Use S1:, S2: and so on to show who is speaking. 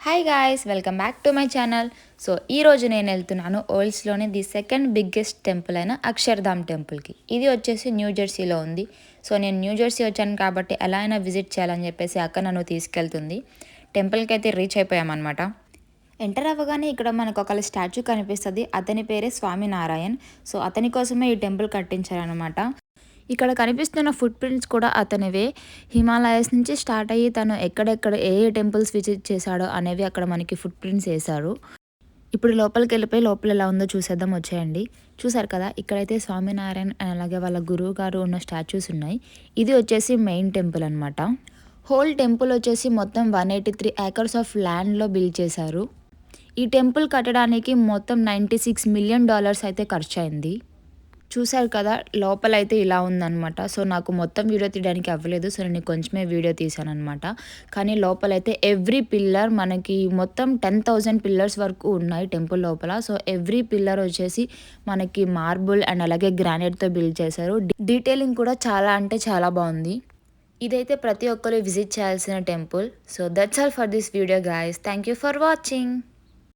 S1: Hi guys, welcome back to my channel. So ఈరోజు నేను వెళ్తున్నాను ఓల్డ్స్లోని ది సెకండ్ బిగ్గెస్ట్ టెంపుల్ అయిన అక్షర్ధామ్ టెంపుల్కి. ఇది వచ్చేసి న్యూ జెర్సీలో ఉంది. సో నేను న్యూ జెర్సీ వచ్చాను కాబట్టి ఎలా అయినా విజిట్ చేయాలని చెప్పేసి అక్క నన్ను తీసుకెళ్తుంది. టెంపుల్కి అయితే రీచ్ అయిపోయామన్నమాట. ఎంటర్ అవ్వగానే ఇక్కడ మనకు ఒక స్టాచ్యూ కనిపిస్తుంది. అతని పేరే స్వామినారాయణ్. సో అతని కోసమే ఈ టెంపుల్ కట్టించారనమాట. ఇక్కడ కనిపిస్తున్న ఫుట్ ప్రింట్స్ కూడా అతనివే. హిమాలయస్ నుంచి స్టార్ట్ అయ్యి తను ఎక్కడెక్కడ ఏ ఏ టెంపుల్స్ విజిట్ చేశాడో అనేవి అక్కడ మనకి ఫుట్ ప్రింట్స్ వేశారు. ఇప్పుడు లోపలికి వెళ్ళిపోయి లోపల ఎలా ఉందో చూసేద్దాం, వచ్చేయండి. చూసారు కదా, ఇక్కడైతే స్వామినారాయణ్ అలాగే వాళ్ళ గురువు గారు ఉన్న స్టాచ్యూస్ ఉన్నాయి. ఇది వచ్చేసి మెయిన్ టెంపుల్ అనమాట. హోల్ టెంపుల్ వచ్చేసి మొత్తం 183 ఏకర్స్ ఆఫ్ ల్యాండ్లో బిల్డ్ చేశారు. ఈ టెంపుల్ కట్టడానికి మొత్తం $96 మిలియన్ అయితే ఖర్చు అయింది. చూసారు కదా, లోపలైతే ఇలా ఉందనమాట. సో నాకు మొత్తం వీడియో తీయడానికి అవ్వలేదు. సో నేను కొంచెమే వీడియో తీసాను అనమాట. కానీ లోపలైతే ఎవ్రీ పిల్లర్ మనకి మొత్తం 10,000 పిల్లర్స్ వరకు ఉన్నాయి టెంపుల్ లోపల. సో ఎవ్రీ పిల్లర్ వచ్చేసి మనకి మార్బుల్ అండ్ అలాగే గ్రానైట్తో బిల్డ్ చేశారు. డీటెయిలింగ్ కూడా చాలా అంటే చాలా బాగుంది. ఇదైతే ప్రతి ఒక్కరు విజిట్ చేయాల్సిన temple. So that's all for this video guys. Thank you for watching.